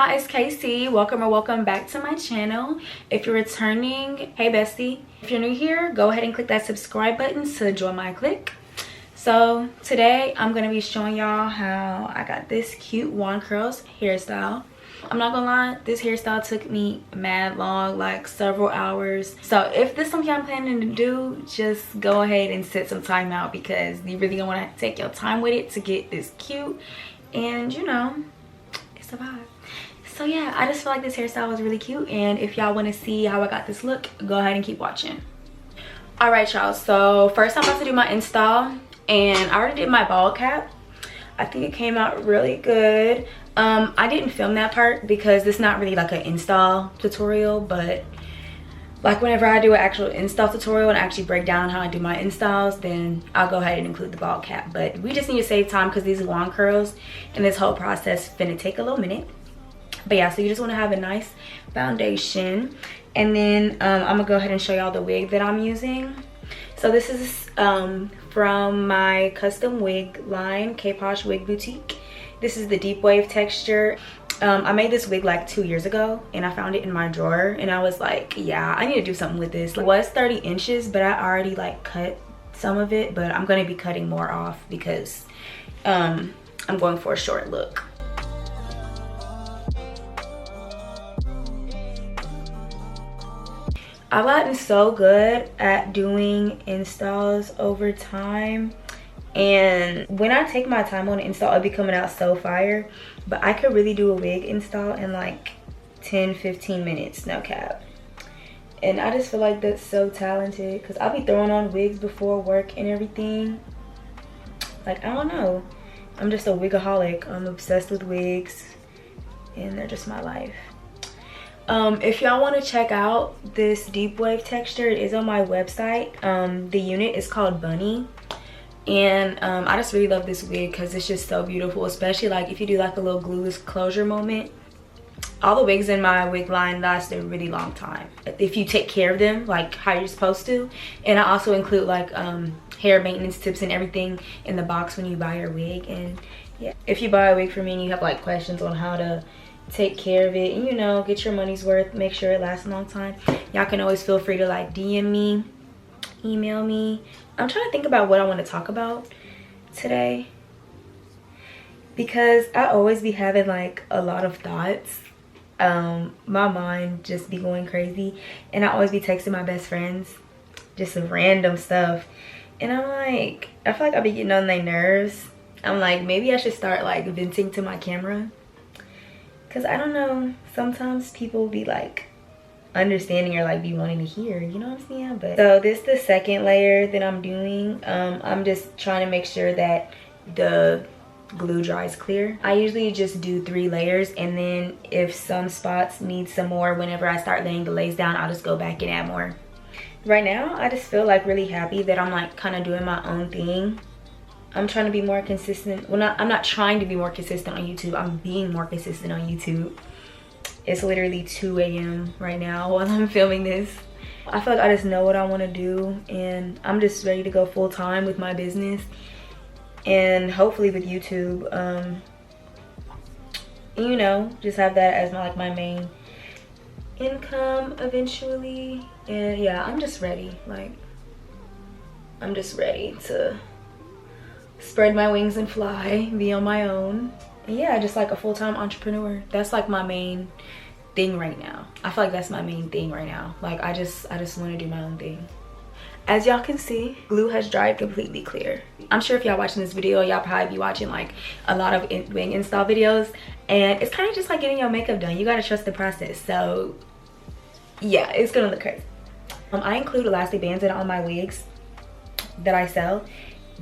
y'all, it's KC. Welcome or welcome back to my channel. If you're returning, hey bestie. If you're new here, go ahead and click that subscribe button to join my clique. So today I'm gonna be showing y'all how I got this cute wand curls hairstyle. I'm not gonna lie, this hairstyle took me mad long, like several hours. So if this is something I'm planning to do, just go ahead and set some time out because you really gonna wanna take your time with it to get this cute. And you know, it's a vibe. So yeah, I just feel like this hairstyle was really cute, and if y'all want to see how I got this look, go ahead and keep watching. All right y'all, so first I'm about to do my install, and I already did my bald cap. I think it came out really good. I didn't film that part because it's not really like an install tutorial, but like whenever I do an actual install tutorial and actually break down how I do my installs, then I'll go ahead and include the bald cap. But we just need to save time because these wand curls and this whole process finna take a little minute. But yeah, so you just want to have a nice foundation, and then I'm gonna go ahead and show y'all the wig that I'm using. So this is from my custom wig line, POSH Wig Boutique. This is the deep wave texture. I made this wig like 2 years ago, and I found it in my drawer, and I was like, yeah, I need to do something with this. It was 30 inches, but I already like cut some of it, but I'm gonna be cutting more off because I'm going for a short look. I've gotten so good at doing installs over time, and when I take my time on an install, it'll be coming out so fire. But I could really do a wig install in like 10-15 minutes, no cap. And I just feel like that's so talented because I'll be throwing on wigs before work and everything. Like, I don't know, I'm just a wigaholic. I'm obsessed with wigs and they're just my life. If y'all want to check out this deep wave texture, it is on my website. The unit is called Bunny, and I just really love this wig because it's just so beautiful, especially like if you do like a little glueless closure moment. All the wigs in my wig line last a really long time if you take care of them like how you're supposed to. And I also include like hair maintenance tips and everything in the box when you buy your wig. And yeah, if you buy a wig from me and you have like questions on how to take care of it and, you know, get your money's worth, make sure it lasts a long time, y'all can always feel free to like DM me, email me. I'm trying to think about what I want to talk about today because I always be having like a lot of thoughts. My mind just be going crazy, and I always be texting my best friends just some random stuff, and I'm like, I feel like I be getting on their nerves. I'm like, maybe I should start like venting to my camera. Cause I don't know, sometimes people be like understanding or like be wanting to hear, you know what I'm saying? But so this is the second layer that I'm doing. I'm just trying to make sure that the glue dries clear. I usually just do 3 layers, and then if some spots need some more, whenever I start laying the lays down, I'll just go back and add more. Right now, I just feel like really happy that I'm like kind of doing my own thing. I'm trying to be more consistent. Well, I'm not trying to be more consistent on YouTube. I'm being more consistent on YouTube. It's literally 2 a.m. right now while I'm filming this. I feel like I just know what I want to do, and I'm just ready to go full time with my business and hopefully with YouTube. You know, just have that as my main income eventually. And yeah, I'm just ready. Like, I'm just ready to spread my wings and fly, be on my own. And yeah, just like a full-time entrepreneur. That's like my main thing right now. I feel like that's my main thing right now. Like, I just want to do my own thing. As y'all can see, glue has dried completely clear. I'm sure if y'all watching this video, y'all probably be watching like a lot of wig install videos, and it's kind of just like getting your makeup done. You gotta trust the process. So yeah, it's gonna look crazy. I include elastic bands in all my wigs that I sell,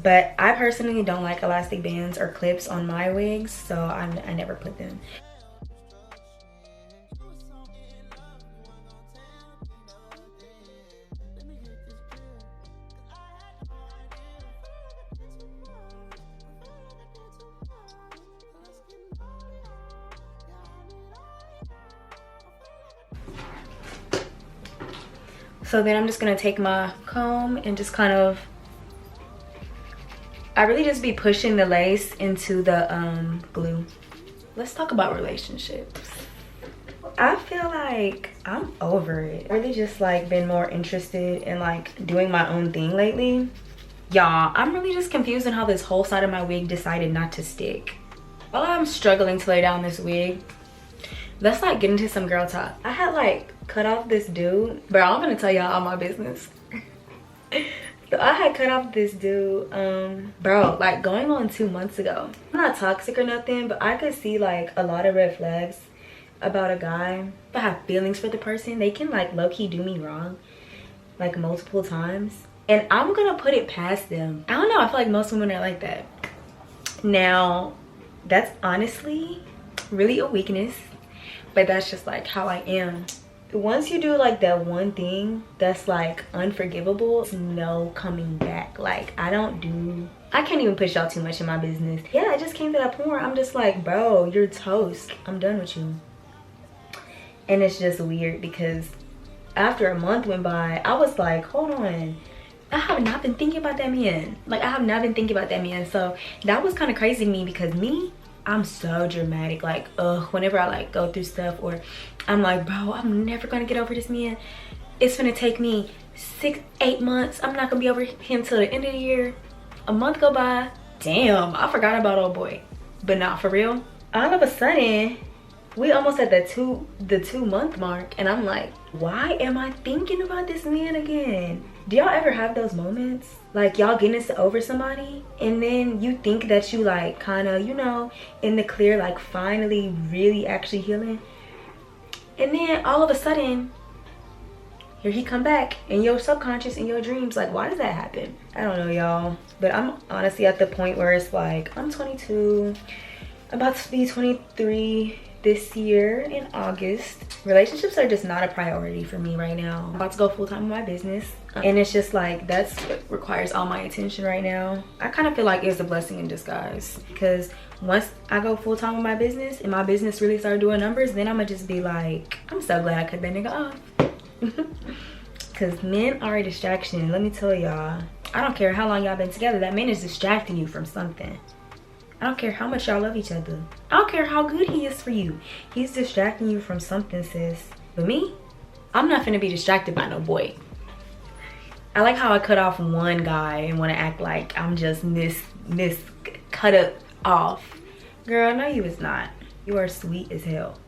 but I personally don't like elastic bands or clips on my wigs, so I never put them. So then I'm just gonna take my comb and just kind of, I really just be pushing the lace into the glue. Let's talk about relationships. I feel like I'm over it. I've really just like been more interested in like doing my own thing lately. Y'all, I'm really just confused on how this whole side of my wig decided not to stick. While I'm struggling to lay down this wig, let's like get into some girl talk. I had like cut off this dude, but I'm gonna tell y'all all my business. So I had cut off this dude, bro, like going on 2 months ago. I'm not toxic or nothing, but I could see like a lot of red flags about a guy. If I have feelings for the person, they can like low-key do me wrong like multiple times, and I'm gonna put it past them. I don't know, I feel like most women are like that. Now, that's honestly really a weakness, but that's just like how I am. Once you do like that one thing that's like unforgivable, there's no coming back. Like I can't even push y'all too much in my business. Yeah, I just came to that point where I'm just like, bro, you're toast, I'm done with you. And it's just weird because after a month went by, I was like, hold on, I have not been thinking about that man. Like I have not been thinking about that man. So that was kind of crazy to me because I'm so dramatic. Like whenever I like go through stuff, or I'm like, bro, I'm never gonna get over this man. It's gonna take me 6-8 months. I'm not gonna be over him till the end of the year. A month go by, damn, I forgot about old boy. But not for real. All of a sudden, we almost at the 2-month mark, and I'm like, why am I thinking about this man again? Do y'all ever have those moments? Like y'all getting over somebody, and then you think that you like kind of, you know, in the clear, like finally really actually healing, and then all of a sudden here he come back in your subconscious, in your dreams. Like, why does that happen? I don't know, y'all, but I'm honestly at the point where it's like I'm 22, about to be 23 this year in August. Relationships are just not a priority for me right now. I'm about to go full-time in my business, and it's just like that's what requires all my attention right now. I kind of feel like it's a blessing in disguise, because once I go full-time with my business and my business really start doing numbers, then I'm gonna just be like, I'm so glad I cut that nigga off. Because men are a distraction. Let me tell y'all, I don't care how long y'all been together, that man is distracting you from something. I don't care how much y'all love each other. I don't care how good he is for you. He's distracting you from something, sis. But me, I'm not finna be distracted by no boy. I like how I cut off one guy and wanna act like I'm just cut it off. Girl, no you was not. You are sweet as hell.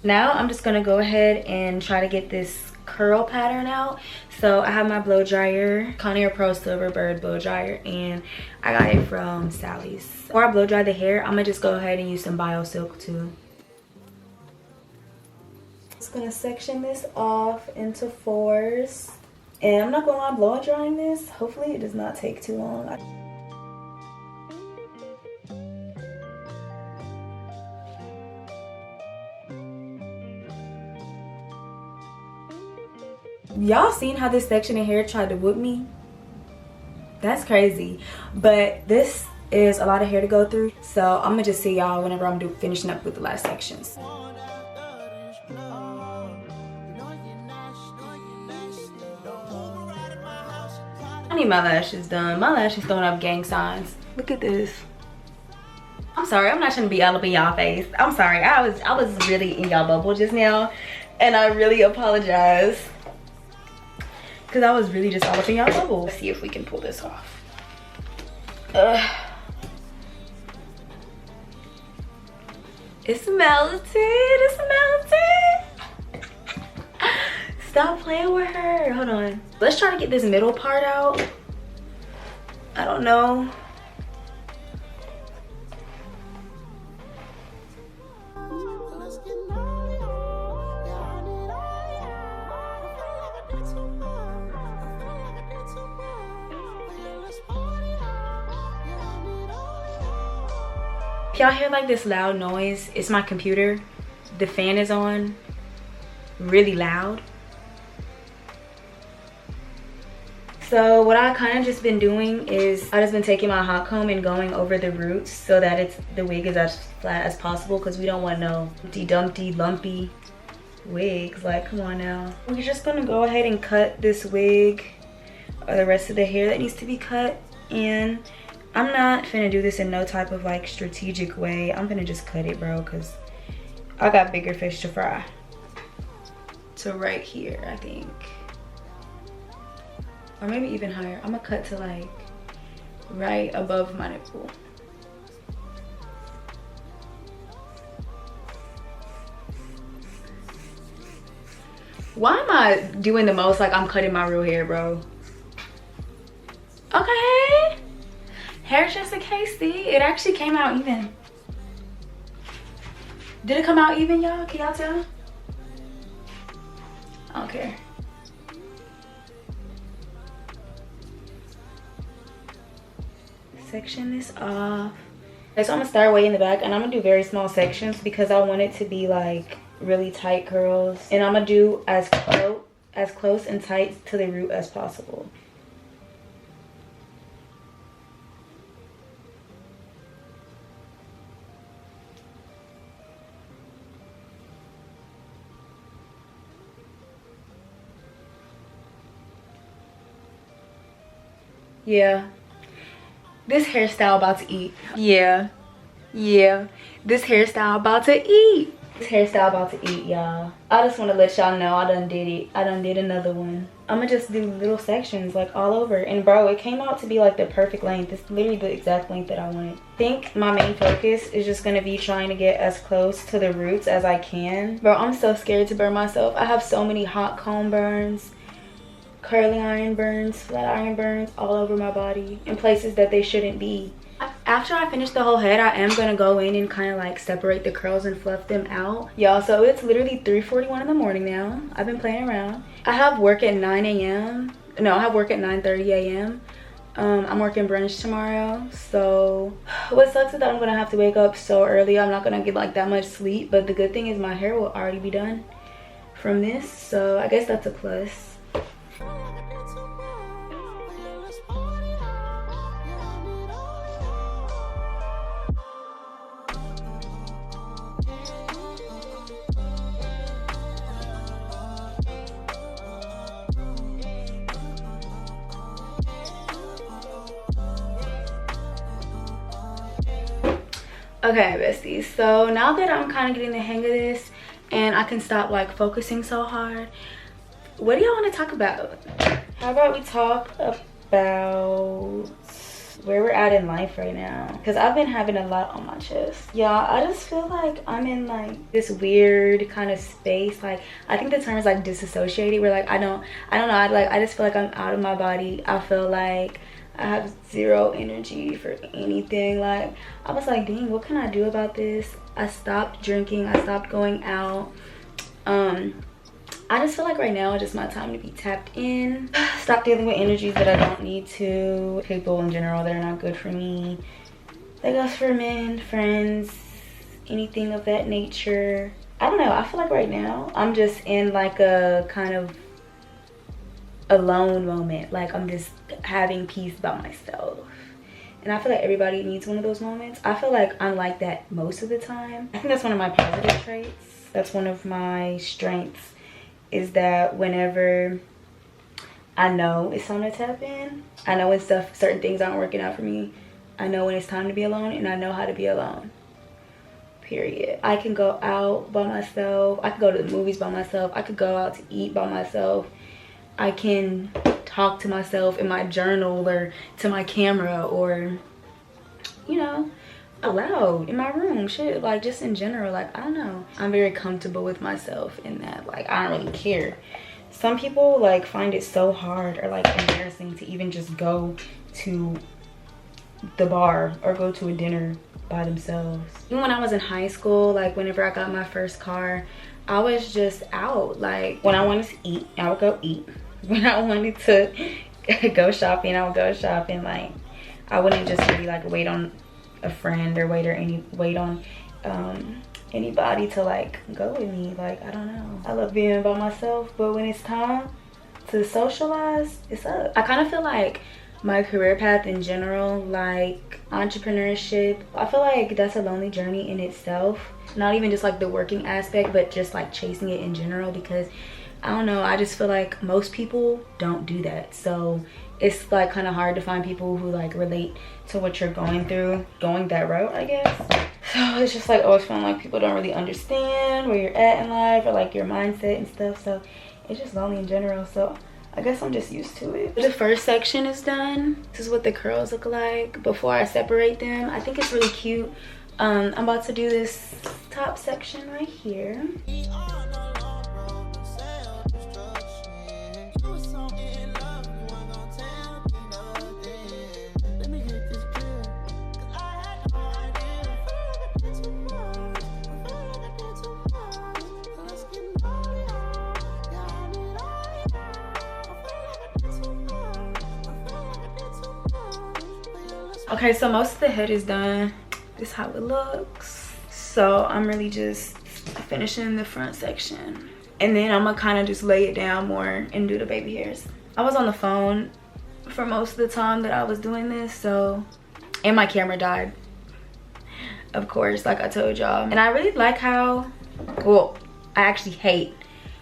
Now I'm just gonna go ahead and try to get this curl pattern out. So I have my blow dryer, Conair Pro Silver Bird blow dryer, and I got it from Sally's. Before I blow dry the hair, I'm gonna just go ahead and use some Bio Silk too. Just gonna section this off into 4s, and I'm not gonna lie, blow drying this, hopefully it does not take too long. Y'all seen how this section of hair tried to whoop me? That's crazy. But this is a lot of hair to go through, so I'm gonna just see y'all whenever I'm finishing up with the last sections. I need my lashes done. My lashes throwing up gang signs. Look at this. I'm sorry, I'm not trying to be all up in y'all face. I'm sorry, I was really in y'all bubble just now, and I really apologize. Because I was really just all up in y'all bubble. Let's see if we can pull this off. It's melted. It's melted. Stop playing with her. Hold on. Let's try to get this middle part out. I don't know. If y'all hear like this loud noise, it's my computer. The fan is on really loud. So what I kind of just been doing is I just been taking my hot comb and going over the roots so that the wig is as flat as possible, because we don't want no dumpty lumpy wigs. Like, come on now. We're just gonna go ahead and cut this wig, or the rest of the hair that needs to be cut. And I'm not finna do this in no type of like strategic way. I'm finna just cut it, bro, because I got bigger fish to fry. So right here, I think. Or maybe even higher. I'm gonna cut to like right above my nipple. Why am I doing the most like I'm cutting my real hair, bro? Okay. Hair's just a case, see? It actually came out even. Did it come out even, y'all? Can y'all tell? I don't care. Section this off. Okay, so I'm gonna start way in the back, and I'm gonna do very small sections because I want it to be like really tight curls, and I'm gonna do as close and tight to the root as possible. Yeah, this hairstyle about to eat. Yeah, this hairstyle about to eat. This hairstyle about to eat, y'all. I just want to let y'all know I done did it. I done did another one. I'm gonna just do little sections like all over. And bro, it came out to be like the perfect length. It's literally the exact length that I wanted. I think my main focus is just gonna be trying to get as close to the roots as I can. Bro, I'm so scared to burn myself. I have so many hot comb burns, curling iron burns, flat iron burns all over my body in places that they shouldn't be. After I finish the whole head, I am gonna go in and kind of like separate the curls and fluff them out, y'all. So it's literally 3:41 in the morning now. I've been playing around. I have work at 9 a.m. No, I have work at 9:30 a.m. I'm working brunch tomorrow, so what sucks is that I'm gonna have to wake up so early. I'm not gonna get like that much sleep, but the good thing is my hair will already be done from this, so I guess that's a plus. Okay, besties, so now that I'm kind of getting the hang of this and I can stop like focusing so hard, what do y'all want to talk about? How about we talk about where we're at in life right now? Because I've been having a lot on my chest, y'all. I just feel like I'm in like this weird kind of space. Like, I think the term is like disassociated, where like I don't know, I just feel like I'm out of my body. I feel like I have zero energy for anything. Like, I was like, dang, what can I do about this? I stopped drinking, I stopped going out. I just feel like right now is just my time to be tapped in. Stop dealing with energies that I don't need to. People in general that are not good for me. That goes for men, friends, anything of that nature. I don't know, I feel like right now I'm just in like a kind of alone moment. Like, I'm just having peace by myself, and I feel like everybody needs one of those moments. I feel like I'm like that most of the time. I think that's one of my positive traits. That's one of my strengths, is that whenever I know it's time to tap in, I know when certain things aren't working out for me, I know when it's time to be alone, and I know how to be alone, period. I can go out by myself, I could go to the movies by myself, I could go out to eat by myself, I can talk to myself in my journal or to my camera, or, you know, aloud in my room, shit, like just in general. Like, I don't know, I'm very comfortable with myself in that. Like, I don't really care. Some people like find it so hard or like embarrassing to even just go to the bar or go to a dinner by themselves. Even when I was in high school, like whenever I got my first car, I was just out. Like, when I wanted to eat, I would go eat. When I wanted to go shopping, I would go shopping. Like, I wouldn't just really like wait on a friend or wait on anybody to like go with me. Like, I don't know, I love being by myself, but when it's time to socialize, it's up. I kind of feel like my career path in general, like entrepreneurship, I feel like that's a lonely journey in itself. Not even just like the working aspect, but just like chasing it in general, because I don't know, I just feel like most people don't do that. So it's like kind of hard to find people who like relate to what you're going through, going that route, I guess. So it's just like always feeling like people don't really understand where you're at in life or like your mindset and stuff. So it's just lonely in general. So I guess I'm just used to it. The first section is done. This is what the curls look like before I separate them. I think it's really cute. I'm about to do this top section right here. Okay, so most of the head is done. This is how it looks. So I'm really just finishing the front section, and then I'm gonna kind of just lay it down more and do the baby hairs. I was on the phone for most of the time that I was doing this, so, and my camera died, of course, like I told y'all. And I really like how, well, I actually hate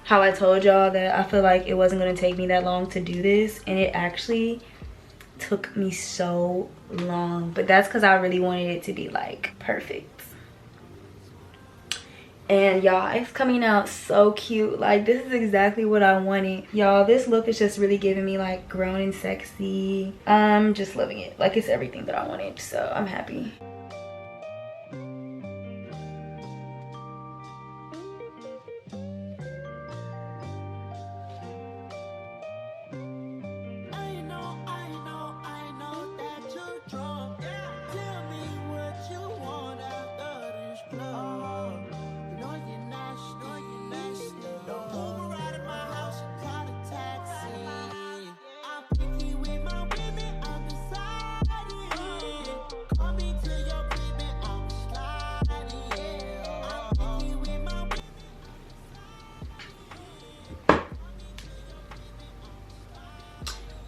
how I told y'all that I feel like it wasn't gonna take me that long to do this, and it actually took me so long. But that's because I really wanted it to be like perfect. And y'all, it's coming out so cute. Like, this is exactly what I wanted. Y'all, this look is just really giving me like grown and sexy. I'm just loving it. Like, it's everything that I wanted, so I'm happy.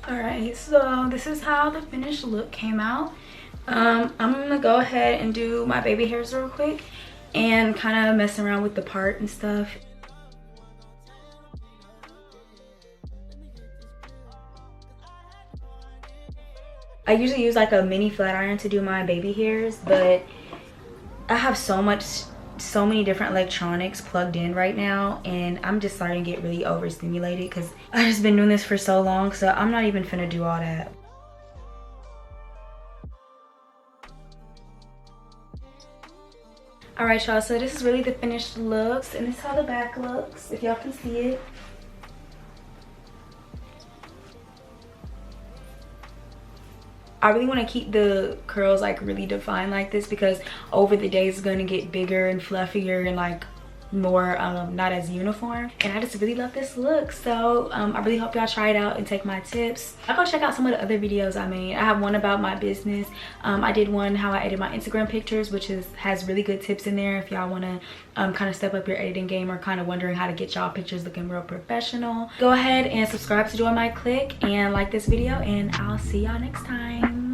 Alright, so this is how the finished look came out. I'm gonna go ahead and do my baby hairs real quick and kind of mess around with the part and stuff. I usually use like a mini flat iron to do my baby hairs, but I have so many different electronics plugged in right now, and I'm just starting to get really overstimulated because I've just been doing this for so long, so I'm not even finna do all that. Alright y'all, so this is really the finished looks, and this is how the back looks, if y'all can see it. I really want to keep the curls like really defined like this, because over the days it's going to get bigger and fluffier and like more not as uniform. And I just really love this look, so I really hope y'all try it out and take my tips. I'll go check out some of the other videos I made. I have one about my business. I did one how I edit my Instagram pictures, which has really good tips in there if y'all want to kind of step up your editing game or kind of wondering how to get y'all pictures looking real professional. Go ahead and subscribe to join my clique and like this video, and I'll see y'all next time.